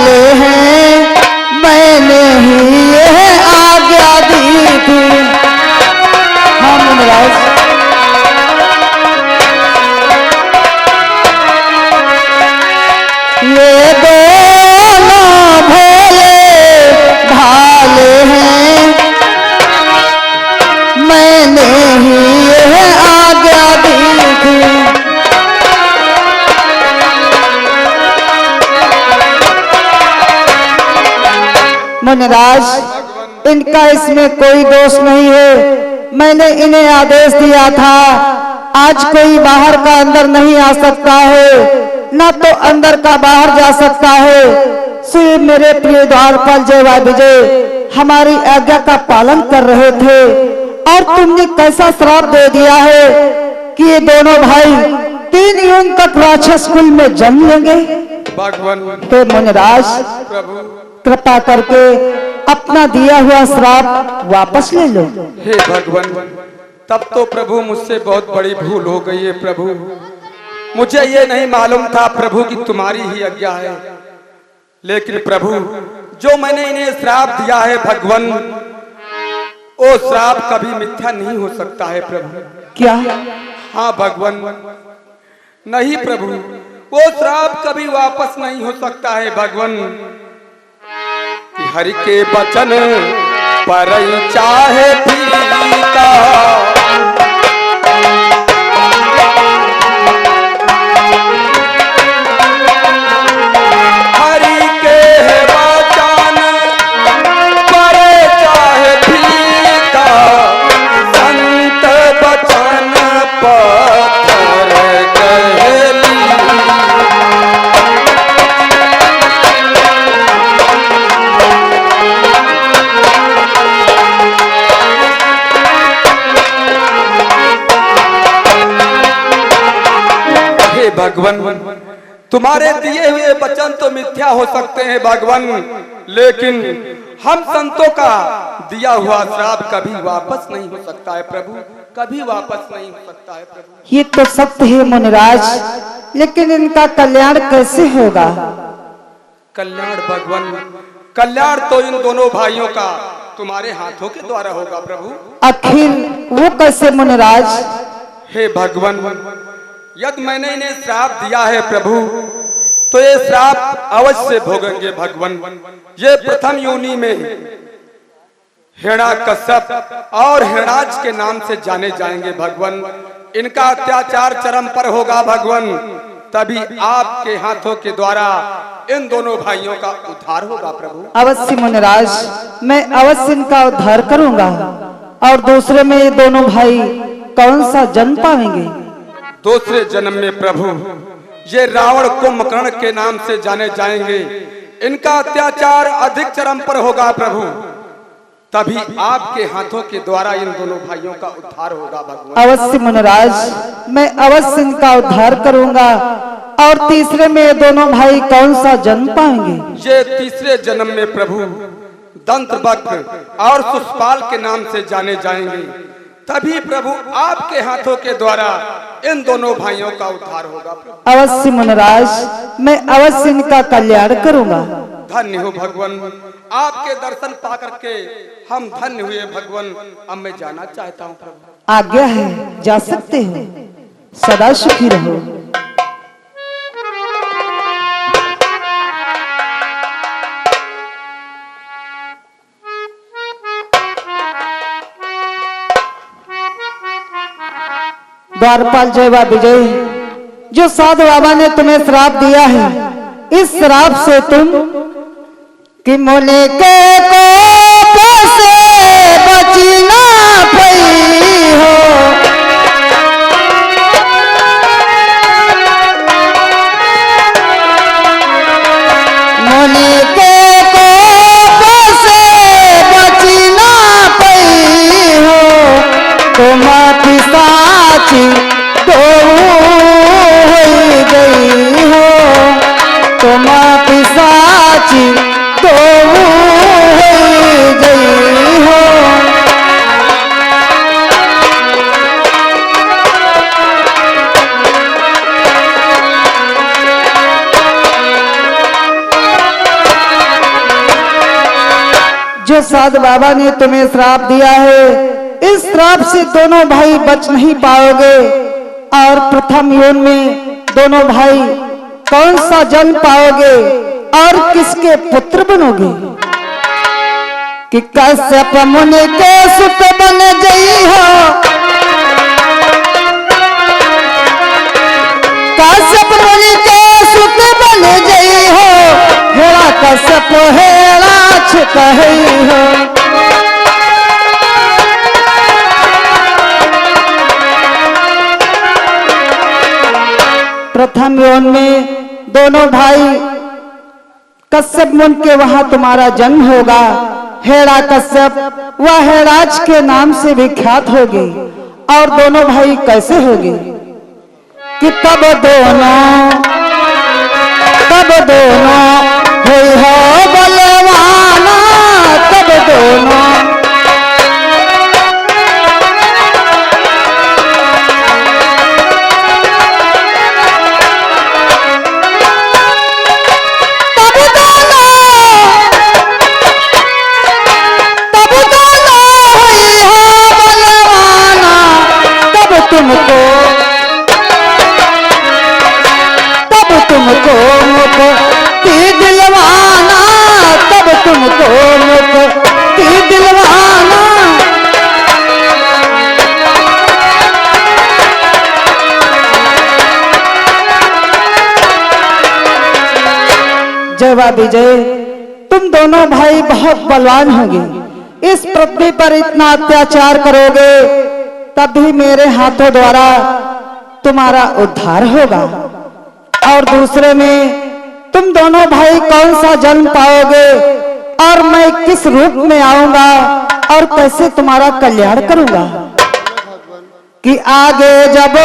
भाले हैं, मैंने ही यह आज्ञा दी थी। हाँ मुनिराज, ये दोनों भोले भाले हैं, मैंने ही यह आज्ञा दी थी। मुनिराज, इनका इसमें कोई दोष नहीं है। मैंने इन्हें आदेश दिया था आज कोई बाहर का अंदर नहीं आ सकता है, ना तो अंदर का बाहर जा सकता है। श्री मेरे प्रिय द्वारपाल जय वा विजय हमारी आज्ञा का पालन कर रहे थे और तुमने कैसा श्राप दे दिया है कि ये दोनों भाई 3 युग तक राक्षस कुल में जन्म लेंगे। भगवान हे मुनिराज, प्रभु कृपा करके अपना दिया हुआ श्राप वापस ले लो। हे भगवान, तब तो प्रभु मुझसे बहुत बड़ी भूल हो गई है प्रभु। मुझे ये नहीं मालूम था प्रभु कि तुम्हारी ही आज्ञा है। लेकिन प्रभु, जो मैंने इन्हें श्राप दिया है भगवान, वो श्राप कभी मिथ्या नहीं हो सकता है प्रभु। क्या? हाँ भगवान, नहीं प्रभु, वो श्राप कभी वापस नहीं हो सकता है भगवान। कि हरि के वचन पर चाहे फीका, हरि के वचन पर चाहे फीका, संत वचन पत्थर कहली। भगवान, तुम्हारे दिए हुए वचन तो मिथ्या हो सकते हैं भगवान, लेकिन हम संतों का दिया हुआ श्राप कभी वापस नहीं हो सकता है प्रभु, कभी वापस नहीं हो सकता है प्रभु। ये तो सत्य है मुनिराज, लेकिन इनका कल्याण कैसे होगा? कल्याण भगवान, कल्याण तो इन दोनों भाइयों का तुम्हारे हाथों के द्वारा होगा प्रभु। आखिर वो कैसे मुनिराज? हे भगवान, यदि मैंने इन्हें श्राप दिया है प्रभु, तो ये श्राप अवश्य भोगेंगे भगवान। ये प्रथम योनि में हिरण्याकश्यप और हिरणाज के नाम से जाने जाएंगे भगवान। इनका अत्याचार चरम पर होगा भगवान, तभी आपके हाथों के द्वारा इन दोनों भाइयों का उद्धार होगा प्रभु। अवश्य मुनिराज, मैं अवश्य इनका उद्धार करूंगा। और दूसरे में ये दोनों भाई कौन सा जन्म पाएंगे? दूसरे जन्म में प्रभु ये रावण कुंभकर्ण के नाम से जाने जाएंगे। इनका अत्याचार अधिक चरम पर होगा प्रभु, तभी आपके हाथों के द्वारा इन दोनों भाइयों का उद्धार होगा भगवान। अवश्य मुनिराज, मैं अवश्य इनका उद्धार करूंगा। और तीसरे में ये दोनों भाई कौन सा जन्म पाएंगे? ये तीसरे जन्म में प्रभु दंतवक्र और सुषपाल के नाम से जाने जाएंगे, तभी प्रभु आपके हाथों के द्वारा इन दोनों भाइयों का उद्धार होगा प्रभु। अवश्य मुनिराज, मैं अवश्य इनका कल्याण करूंगा। धन्य हो भगवान, आपके दर्शन पा करके हम धन्य हुए भगवान। अब मैं जाना चाहता हूँ प्रभु। आज्ञा है, जा सकते हो। सदा सुखी रहो। द्वारपाल जय वा विजय, जो साधु बाबा ने तुम्हें श्राप दिया है, इस श्राप से तुम कि मोने के कोप से बची ना पई हो। मोने के कोप से बची ना पई हो, तुम पिशाची तो हो गई हो, तुम पिशाची तो हो गई हो। जो साध बाबा ने तुम्हें श्राप दिया है, इस श्राप से दोनों भाई बच नहीं पाओगे। और प्रथम योनि में दोनों भाई कौन सा जन्म पाओगे और किसके पुत्र बनोगे? कि कश्यप मुनि के सुत बन गई हो, कश्यप मुनि के सुत बन गई हो, हेरा कश्यप हेरा कही हो। प्रथम योनि में दोनों भाई कश्यप मुनि के वहां तुम्हारा जन्म होगा। हेरा कश्यप वह हेराज के नाम से विख्यात होगी। और दोनों भाई कैसे होंगे? कि तब दोनों हुई हो बलवाना, तब दोनों तुमको मुक्ति दिलवाना, तब तुमको मुक्ति दिलवाना। जय बाबा विजय, तुम दोनों भाई बहुत बलवान होंगे। इस पृथ्वी पर इतना अत्याचार करोगे तभी मेरे हाथों द्वारा तुम्हारा उद्धार होगा। और दूसरे में तुम दोनों भाई कौन सा जन्म पाओगे और मैं किस रूप में आऊंगा और कैसे तुम्हारा कल्याण करूंगा? कि आगे जब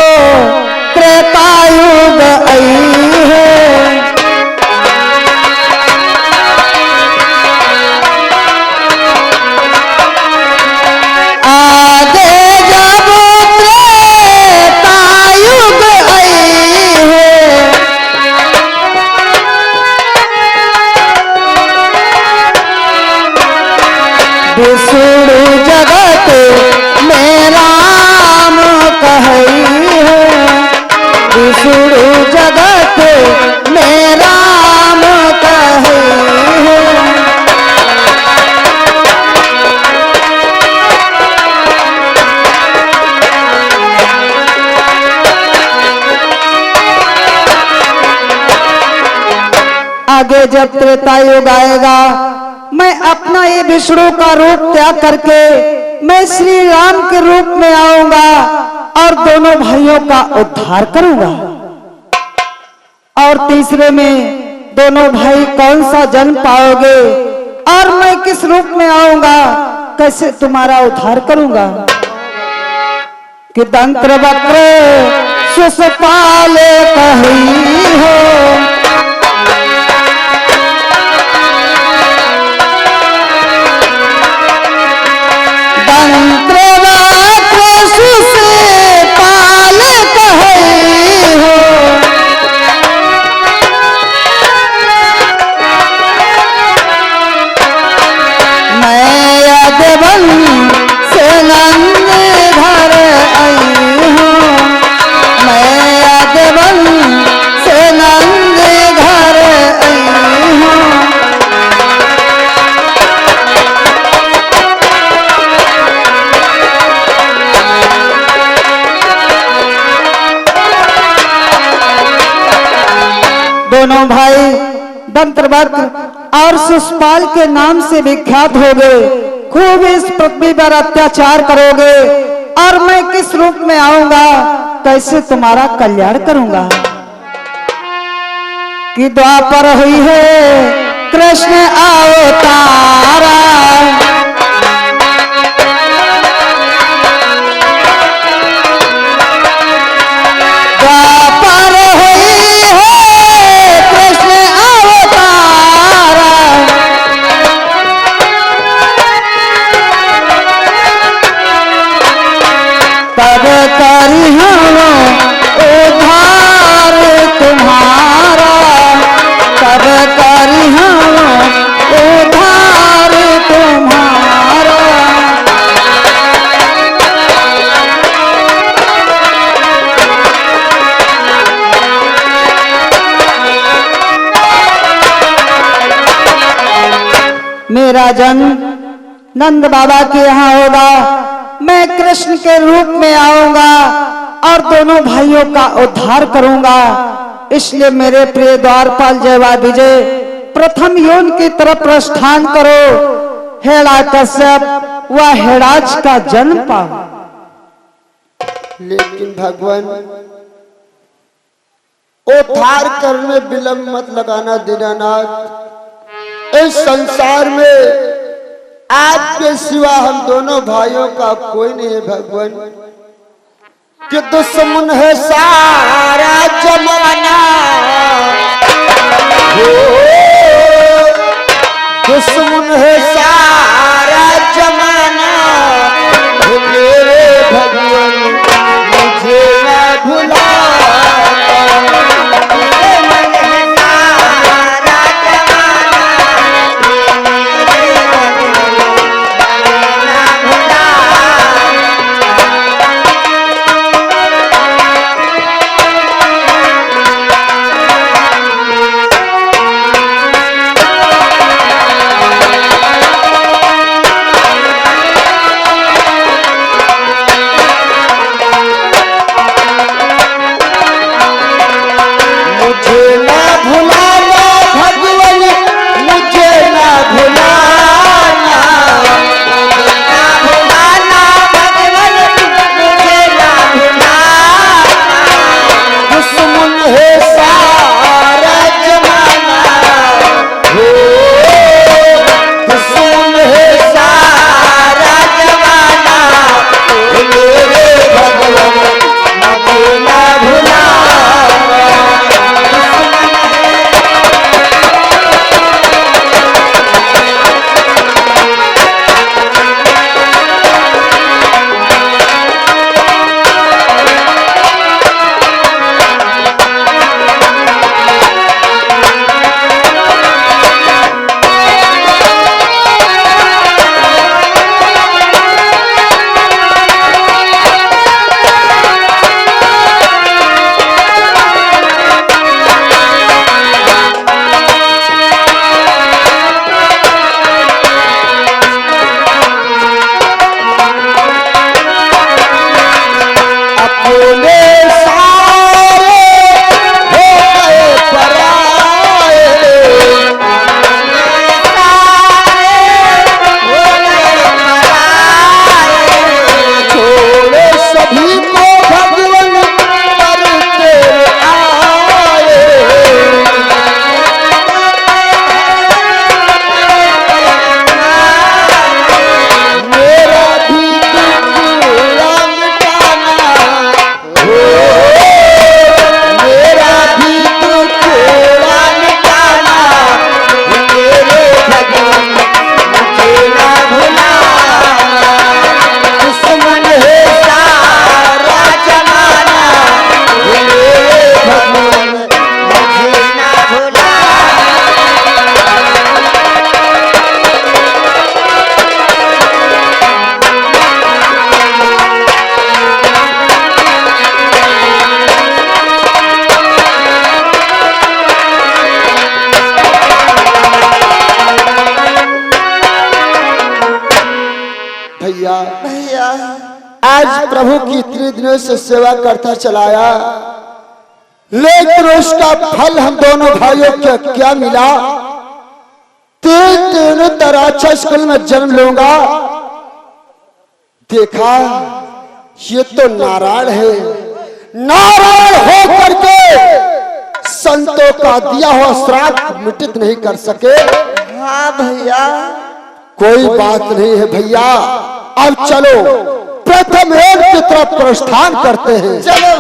त्रेता युग आई है, आगे जब त्रेता युग आई है, विष्णु जगत में राम कही है, विष्णु जगत में राम कही है। आगे जब त्रेता युग आएगा, मैं अपना ये विष्णु का रूप त्याग करके मैं श्री राम के रूप में आऊंगा और दोनों भाइयों का उद्धार करूंगा। और तीसरे में दोनों भाई कौन सा जन्म पाओगे और मैं किस रूप में आऊंगा, कैसे तुम्हारा उद्धार करूंगा? कि दंत्र वक्र सुषपाल कही हो, दोनों भाई दंत्रवक्र और सुषपाल के नाम से विख्यात हो गए। खूब इस पृथ्वी पर अत्याचार करोगे और मैं किस रूप में आऊंगा, कैसे तुम्हारा कल्याण करूंगा? कि द्वापर हुई है कृष्ण अवतारा, द्वापर हुई है कृष्ण अवतारा, तब करी हम उद्धार तुम्हारा, तब करी हम उद्धार तुम्हारा। मेरा जन्म नंद बाबा के यहाँ होगा। मैं कृष्ण के रूप में आऊंगा और दोनों भाइयों का उद्धार करूंगा। इसलिए मेरे प्रिय द्वारपाल जयवा विजय, प्रथम योन की तरफ प्रस्थान करो। हेड़ा कश्यप व हेड़ाज का जन्म पाओ। लेकिन भगवान, उद्धार करने में विलंब मत लगाना दीनानाथ। इस संसार में आपके सिवा हम दोनों भाइयों का कोई नहीं है भगवान। कि दुश्मन है सारा जमाना, दुश्मन है सारा जमाना। मेरे भगवान मुझे न भुला। आज प्रभु की इतने दिनों से सेवा करता चलाया, लेकिन उसका फल हम दोनों भाइयों को क्या मिला? तीन तराछा स्कूल में जन्म लूंगा। देखा ये तो नारायण है, नारायण हो करके संतों का दिया हुआ श्राप मिटित नहीं कर सके। हाँ भैया, कोई बात नहीं है भैया, अब चलो प्रथम एक की तरफ प्रस्थान करते हैं। चलो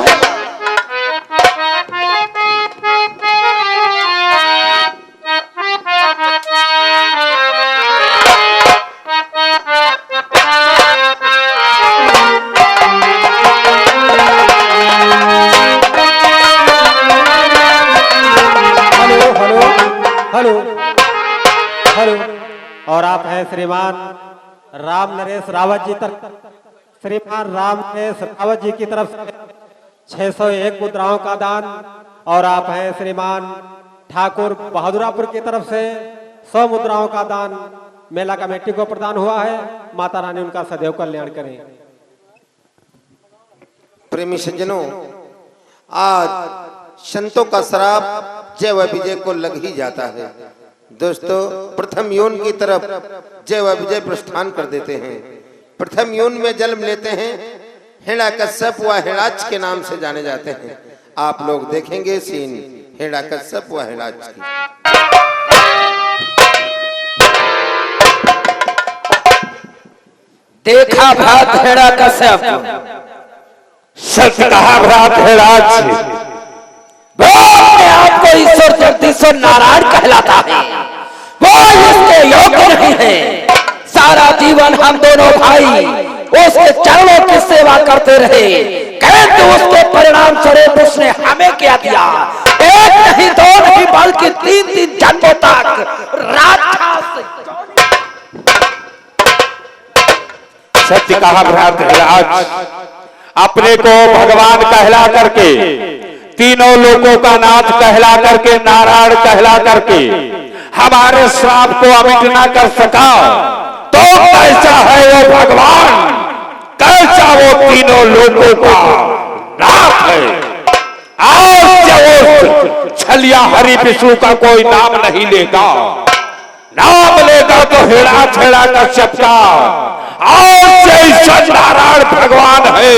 हेलो हेलो। और आप हैं श्रीमान राम नरेश रावत जी तक, श्रीमान राम नरेश रावत जी की तरफ से 601 मुद्राओं का दान। और आप हैं श्रीमान ठाकुर बहादुरापुर की तरफ से 100 मुद्राओं का दान। मेला कमेटी को प्रदान हुआ है। माता रानी उनका सदैव कल्याण करें। प्रेमी सज्जनों, आज संतों का श्राप जय व विजय को लग ही जाता है। दोस्तों, प्रथम योन की तरफ जय व विजय प्रस्थान कर देते हैं। प्रथम योन में जन्म लेते हैं हिरण्यकश्यप व हिरण्याक्ष के नाम से जाने जाते हैं। आप लोग देखेंगे सीन हिरण्यकश्यप व हिरण्याक्ष की। देखा भ्रात हिरण्यकश्यप, सच कहा भ्रात हिरण्याक्ष, वो अपने आप को ईश्वर जगदीश्वर नारायण कहलाता है, वो इसके योग्य नहीं है। सारा जीवन हम दोनों भाई उसके चरणों की सेवा करते रहे, किंतु उसके परिणाम स्वरूप उसने हमें क्या दिया? एक नहीं, दो नहीं, बल्कि 3-3 जन्मों तक राक्षस। सत्य कहा भ्रात हिरण्याक्ष, अपने को भगवान कहला करके, तीनों लोकों का नाथ कहला करके, नारायण कहला करके हमारे श्राप को अमिट न कर सका तो कैसा है वो भगवान, कैसा वो तीनों लोकों का नाथ है। आज जो छलिया हरि विष्णु का कोई नाम नहीं लेगा, नाम लेगा तो हिरण्यकश्यप का। आज जैसा नारायण भगवान है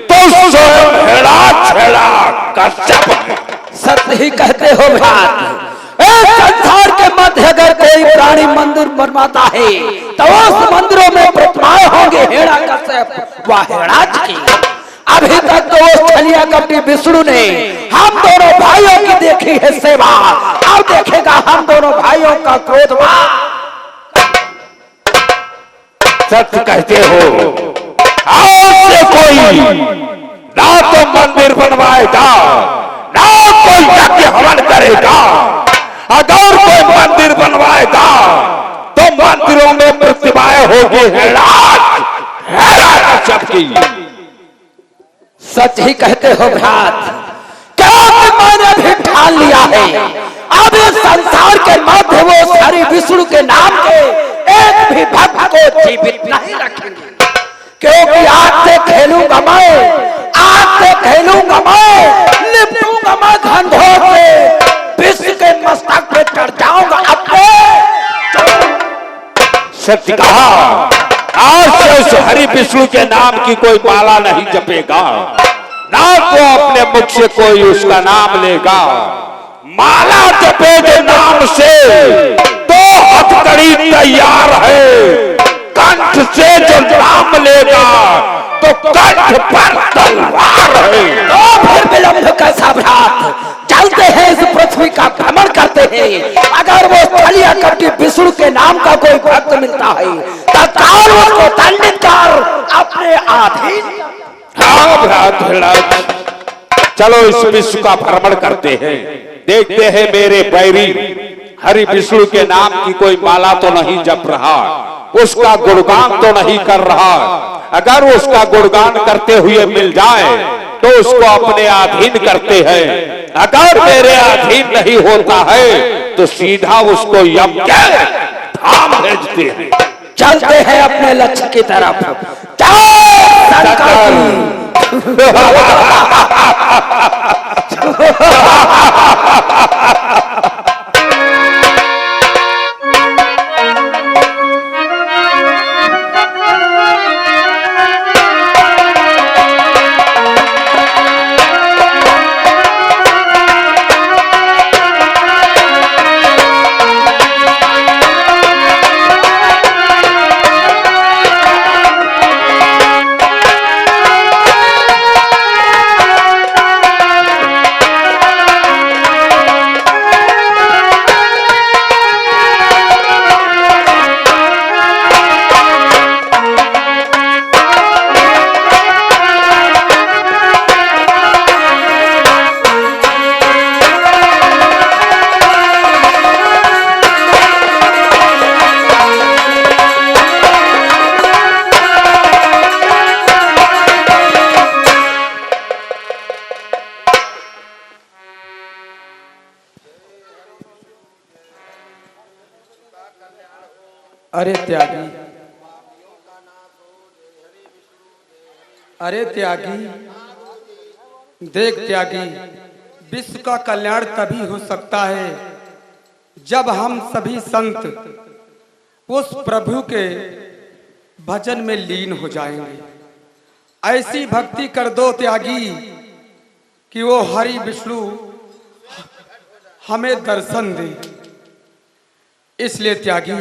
तो स्वयं हिरण्यकश्यप है। सत्य ही कहते हो भ्रात। इस संसार के मध्य अगर कोई प्राणी मंदिर बनवाता है तो उस मंदिरों में प्रतिमाएं होंगे हिरण्यकश्यप व हिरण्याक्ष की। अभी तक तो उस छलिया कपटी विष्णु ने हम दोनों भाइयों की देखी है सेवा, अब देखेगा हम दोनों भाइयों का क्रोध। सत्य कहते हो, आज से कोई ना तो मंदिर बनवाएगा, ना कोई यज्ञ हवन करेगा। अगर कोई मंदिर बनवाएगा तो मंदिरों में प्रतिमाएं होगी हिरण्यकश्यप की। सच ही कहते हो भ्रात, क्या मैंने भी ठान लिया है, अब इस संसार के मध्य वो हरि विष्णु के नाम के एक भी भक्त को जीवित नहीं रखेंगे, क्योंकि आज से खेलूंगा मैं, आज से खेलूंगा मैं, निपटूंगा मैं घनघोर से, विश्व के मस्तक पे चढ़ जाऊंगा अपने। सत्य कहा, आज से उस हरि विष्णु के नाम की कोई माला नहीं जपेगा, ना तो अपने मुख से कोई उसका नाम लेगा। माला जपे जो नाम से तो हथकड़ी तैयार है, कंठ से जो नाम लेगा तो कंठ पर तलवार है। तो फिर विलंब कैसा भ्रात, चलते हैं इस पृथ्वी का भ्रमण करते हैं। अगर वो छलिया कपटी विष्णु के नाम का कोई भक्त मिलता है तत्काल उसको दंडित कर अपने अधीन। हाँ भ्रात हिरण्याक्ष, चलो इस विश्व का भ्रमण करते हैं, देखते हैं मेरे बैरी हरि विष्णु के नाम की कोई माला तो नहीं जप रहा, उसका गुणगान तो नहीं कर रहा। अगर उसका गुणगान करते हुए मिल जाए तो उसको अपने अधीन करते हैं, अगर मेरे अधीन नहीं होता है तो सीधा उसको यम के धाम भेजते हैं। चलते हैं अपने लक्ष्य की तरफ। अरे त्यागी, अरे त्यागी, देख त्यागी, विश्व का कल्याण तभी हो सकता है जब हम सभी संत उस प्रभु के भजन में लीन हो जाएंगे। ऐसी भक्ति कर दो त्यागी कि वो हरि विष्णु हमें दर्शन दे। इसलिए त्यागी,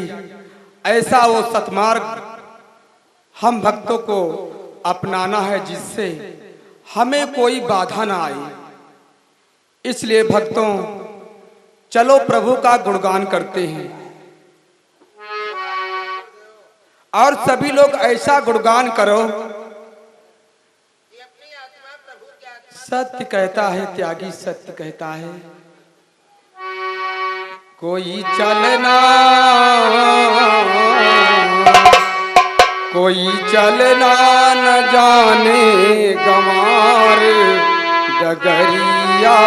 ऐसा वो सतमार्ग हम भक्तों को अपनाना है जिससे हमें कोई बाधा ना आए। इसलिए भक्तों, चलो प्रभु का गुणगान करते हैं और सभी लोग ऐसा गुणगान करो। सत्य कहता है त्यागी, सत्य कहता है, कोई चलना, कोई चलना न जाने गंवार डगरिया।